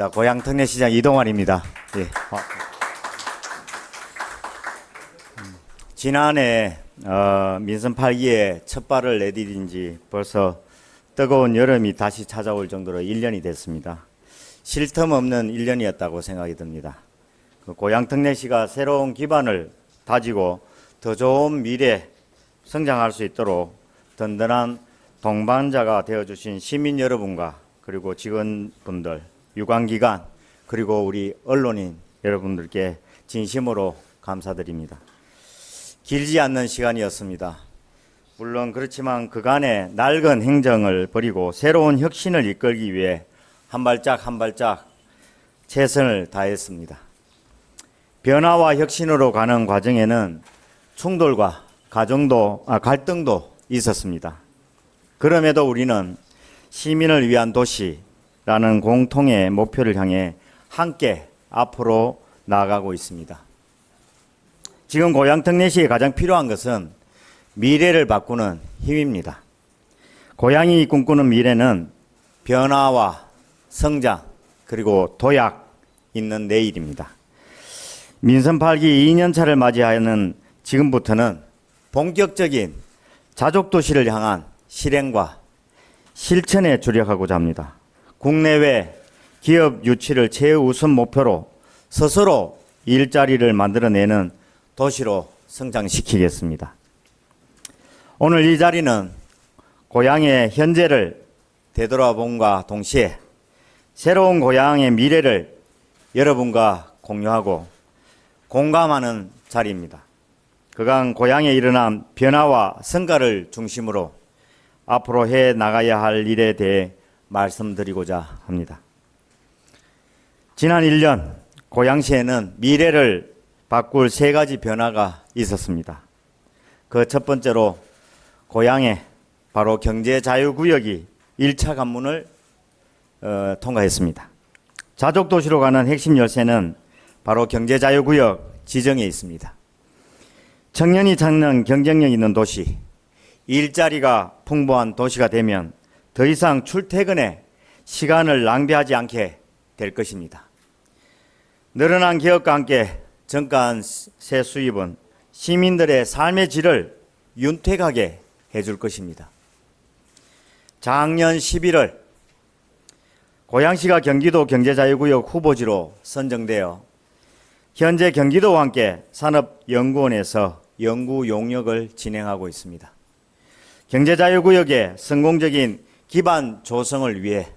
고양 특례시장 이동환입니다. 예. 지난해 민선 8기에 첫 발을 내디딘 지 벌써 뜨거운 여름이 다시 찾아올 정도로 1년이 됐습니다. 쉴 틈 없는 1년이었다고 생각이 듭니다. 고양 특례시가 새로운 기반을 다지고 더 좋은 미래 성장할 수 있도록 든든한 동반자가 되어주신 시민 여러분과 그리고 직원분들, 유관기관, 그리고 우리 언론인 여러분들께 진심으로 감사드립니다. 길지 않는 시간이었습니다. 물론 그렇지만 그간의 낡은 행정을 버리고 새로운 혁신을 이끌기 위해 한 발짝 한 발짝 최선을 다했습니다. 변화와 혁신으로 가는 과정에는 충돌과 갈등도 있었습니다. 그럼에도 우리는 시민을 위한 도시라는 공통의 목표를 향해 함께 앞으로 나아가고 있습니다. 지금 고양 특례시에 가장 필요한 것은 미래를 바꾸는 힘입니다. 고양이 꿈꾸는 미래는 변화와 성장 그리고 도약 있는 내일입니다. 민선 8기 2년차를 맞이하는 지금부터는 본격적인 자족도시를 향한 실행과 실천에 주력하고자 합니다. 국내외 기업 유치를 최우선 목표로 스스로 일자리를 만들어내는 도시로 성장시키겠습니다. 오늘 이 자리는 고향의 현재를 되돌아봄과 동시에 새로운 고향의 미래를 여러분과 공유하고 공감하는 자리입니다. 그간 고향에 일어난 변화와 성과를 중심으로 앞으로 해 나가야 할 일에 대해 말씀드리고자 합니다. 지난 1년 고양시에는 미래를 바꿀 3가지 변화가 있었습니다. 그 첫 번째로 고양에 바로 경제자유구역이 1차 관문을 통과했습니다. 자족도시로 가는 핵심 열쇠는 바로 경제자유구역 지정에 있습니다. 청년이 찾는 경쟁력 있는 도시, 일자리가 풍부한 도시가 되면 더 이상 출퇴근에 시간을 낭비하지 않게 될 것입니다. 늘어난 기업과 함께 정가세 수입은 시민들의 삶의 질을 윤택하게 해줄 것입니다. 작년 11월 고양시가 경기도 경제자유구역 후보지로 선정되어 현재 경기도와 함께 산업연구원에서 연구 용역을 진행하고 있습니다. 경제자유구역의 성공적인 기반 조성을 위해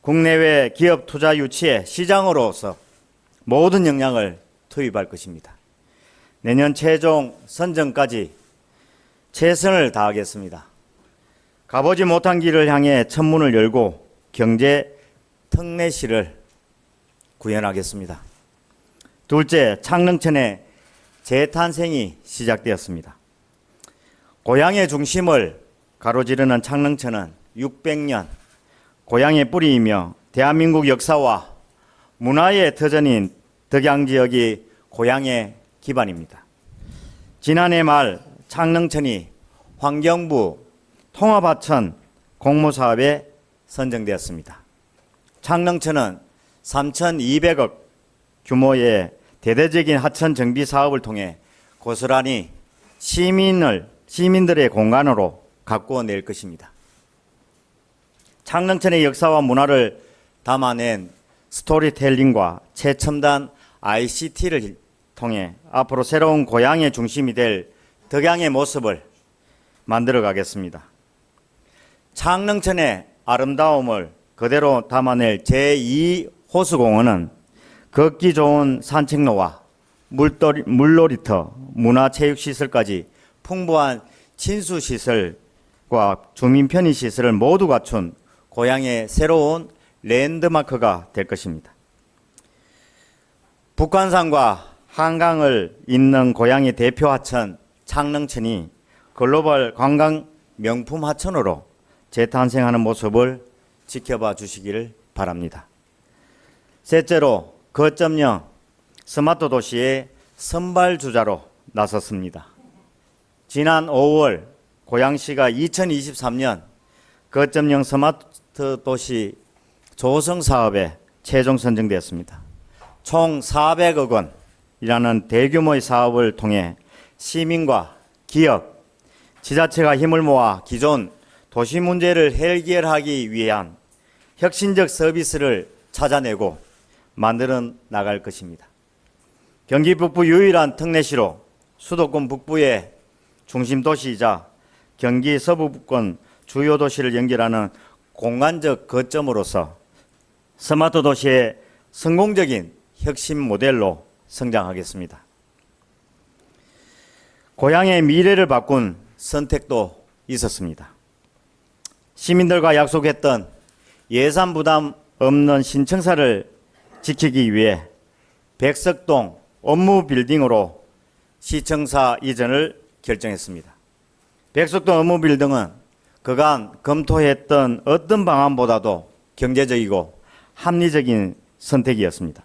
국내외 기업 투자 유치의 시장으로서 모든 역량을 투입할 것입니다. 내년 최종 선정까지 최선을 다하겠습니다. 가보지 못한 길을 향해 천문을 열고 경제 특례시를 구현하겠습니다. 둘째, 창릉천의 재탄생이 시작되었습니다. 고향의 중심을 가로지르는 창릉천은 600년 고향의 뿌리이며 대한민국 역사와 문화의 터전인 덕양지역이 고향의 기반입니다. 지난해 말 창릉천이 환경부 통합하천 공모사업에 선정되었습니다. 창릉천은 3,200억 규모의 대대적인 하천 정비 사업을 통해 고스란히 시민들의 공간으로 가꾸어낼 것입니다. 창릉천의 역사와 문화를 담아낸 스토리텔링과 최첨단 ICT를 통해 앞으로 새로운 고향의 중심이 될 덕양의 모습을 만들어 가겠습니다. 창릉천의 아름다움을 그대로 담아낼 제2호수공원은 걷기 좋은 산책로와 물놀이터, 문화체육시설까지 풍부한 친수시설과 주민 편의시설을 모두 갖춘 고향의 새로운 랜드마크가 될 것입니다. 북한산과 한강을 잇는 고향의 대표 하천 창릉천이 글로벌 관광 명품 하천으로 재탄생하는 모습을 지켜봐 주시기를 바랍니다. 셋째로 거점0 스마트 도시의 선발주자로 나섰습니다. 지난 5월 고양시가 2023년 거점0 스마트 도시 조성 사업에 최종 선정되었습니다. 총 400억 원이라는 대규모의 사업을 통해 시민과 기업, 지자체가 힘을 모아 기존 도시 문제를 해결하기 위한 혁신적 서비스를 찾아내고 만들어 나갈 것입니다. 경기 북부 유일한 특례시로 수도권 북부의 중심 도시이자 경기 서부권 주요 도시를 연결하는 공간적 거점으로서 스마트 도시의 성공적인 혁신 모델로 성장하겠습니다. 고향의 미래를 바꾼 선택도 있었습니다. 시민들과 약속했던 예산 부담 없는 신청사를 지키기 위해 백석동 업무 빌딩으로 시청사 이전을 결정했습니다. 백석동 업무 빌딩은 그간 검토했던 어떤 방안보다도 경제적이고 합리적인 선택이었습니다.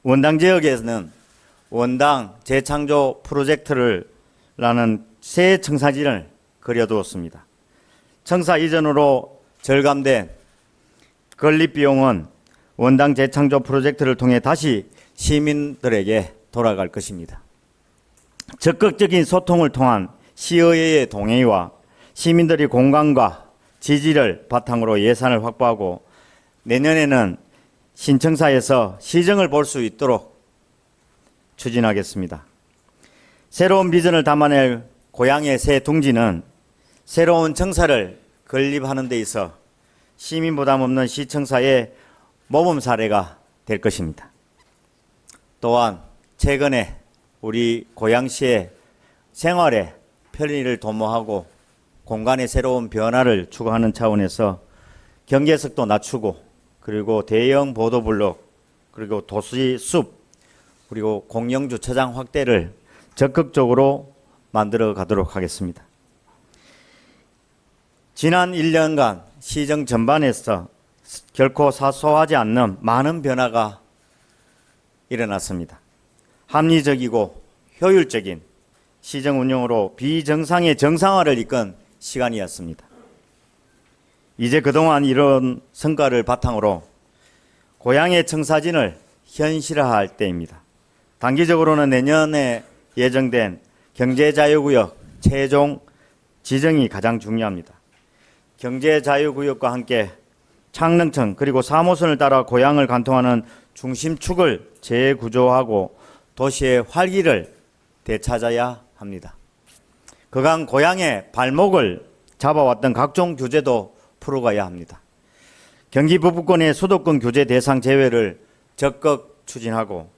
원당 지역에서는 원당 재창조 프로젝트라는 새 청사진을 그려두었습니다. 청사 이전으로 절감된 건립 비용은 원당 재창조 프로젝트를 통해 다시 시민들에게 돌아갈 것입니다. 적극적인 소통을 통한 시의회의 동의와 시민들의 공감과 지지를 바탕으로 예산을 확보하고 내년에는 신청사에서 시정을 볼 수 있도록 추진하겠습니다. 새로운 비전을 담아낼 고향의 새 둥지는 새로운 청사를 건립하는 데 있어 시민 부담 없는 시청사의 모범 사례가 될 것입니다. 또한 최근에 우리 고양시의 생활에 편리를 도모하고 공간의 새로운 변화를 추구하는 차원에서 경계석도 낮추고 그리고 대형 보도블록 그리고 도시 숲 그리고 공영 주차장 확대를 적극적으로 만들어 가도록 하겠습니다. 지난 1년간 시정 전반에서 결코 사소하지 않는 많은 변화가 일어났습니다. 합리적이고 효율적인 시정 운영으로 비정상의 정상화를 이끈 시간이었습니다. 이제 그동안 이런 성과를 바탕으로 고향의 청사진을 현실화할 때입니다. 단기적으로는 내년에 예정된 경제자유구역 최종 지정이 가장 중요합니다. 경제자유구역과 함께 창릉청 그리고 3호선을 따라 고향을 관통하는 중심축을 재구조하고 도시의 활기를 되찾아야 합니다. 그간 고향의 발목을 잡아왔던 각종 규제도 풀어가야 합니다. 경기 북부권의 수도권 규제 대상 제외를 적극 추진하고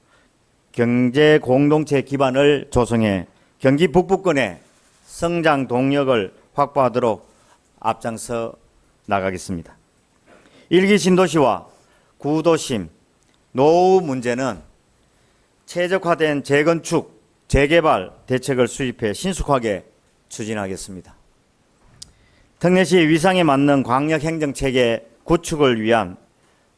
경제 공동체 기반을 조성해 경기 북부권의 성장 동력을 확보하도록 앞장서 나가겠습니다. 일기 신도시와 구도심, 노후 문제는 최적화된 재건축, 재개발 대책을 수립해 신속하게 추진하겠습니다. 특례시 위상에 맞는 광역행정체계 구축을 위한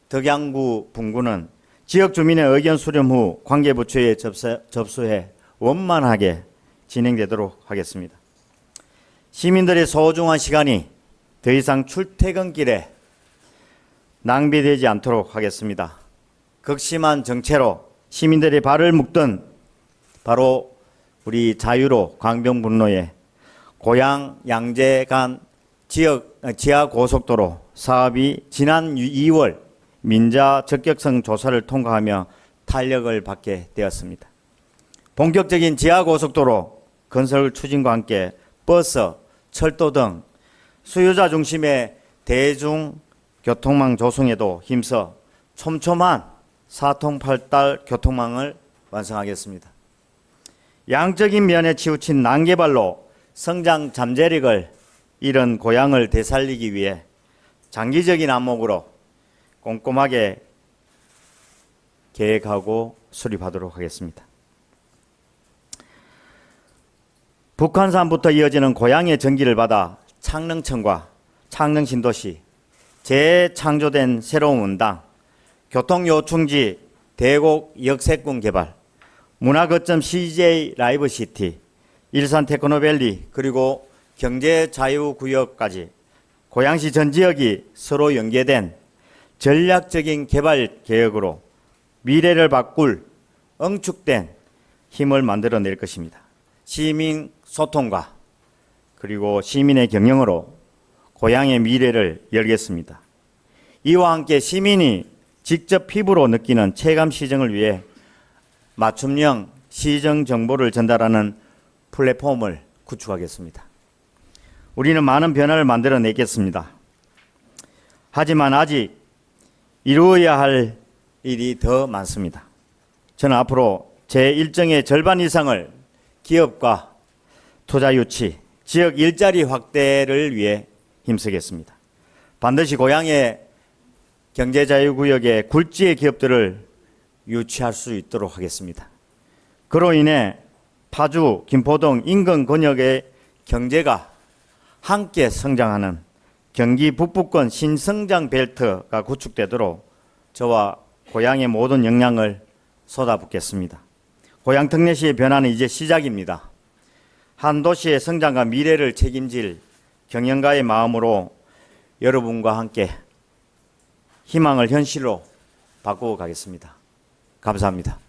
덕양구 분구는 지역 주민의 의견 수렴 후 관계부처에 접수해 원만하게 진행되도록 하겠습니다. 시민들의 소중한 시간이 더 이상 출퇴근길에 낭비되지 않도록 하겠습니다. 극심한 정체로 시민들의 발을 묶던 바로 우리 자유로 광명분로의 고양 양재 간 지하 고속도로 사업이 지난 2월 민자 적격성 조사를 통과하며 탄력을 받게 되었습니다. 본격적인 지하 고속도로 건설 추진과 함께 버스, 철도 등 수요자 중심의 대중교통망 조성에도 힘써 촘촘한 사통팔달 교통망을 완성하겠습니다. 양적인 면에 치우친 난개발로 성장 잠재력을 잃은 고향을 되살리기 위해 장기적인 안목으로 꼼꼼하게 계획하고 수립하도록 하겠습니다. 북한산부터 이어지는 고향의 전기를 받아 창릉청과 창릉신도시, 재창조된 새로운 원당, 교통요충지 대곡 역세권 개발, 문화거점 CJ 라이브시티, 일산 테크노밸리 그리고 경제자유구역까지 고양시 전 지역이 서로 연계된 전략적인 개발 개혁으로 미래를 바꿀 응축된 힘을 만들어낼 것입니다. 시민 소통과 그리고 시민의 경영으로 고향의 미래를 열겠습니다. 이와 함께 시민이 직접 피부로 느끼는 체감 시정을 위해 맞춤형 시정 정보를 전달하는 플랫폼을 구축하겠습니다. 우리는 많은 변화를 만들어내겠습니다. 하지만 아직 이루어야 할 일이 더 많습니다. 저는 앞으로 제 일정의 절반 이상을 기업과 투자 유치, 지역 일자리 확대를 위해 힘쓰겠습니다. 반드시 고향의 경제자유구역의 굴지의 기업들을 유치할 수 있도록 하겠습니다. 그로 인해 파주, 김포동 인근 권역의 경제가 함께 성장하는 경기 북부권 신성장 벨트가 구축되도록 저와 고향의 모든 역량을 쏟아붓겠습니다. 고향 특례시의 변화는 이제 시작입니다. 한 도시의 성장과 미래를 책임질 경영가의 마음으로 여러분과 함께 희망을 현실로 바꾸어 가겠습니다. 감사합니다.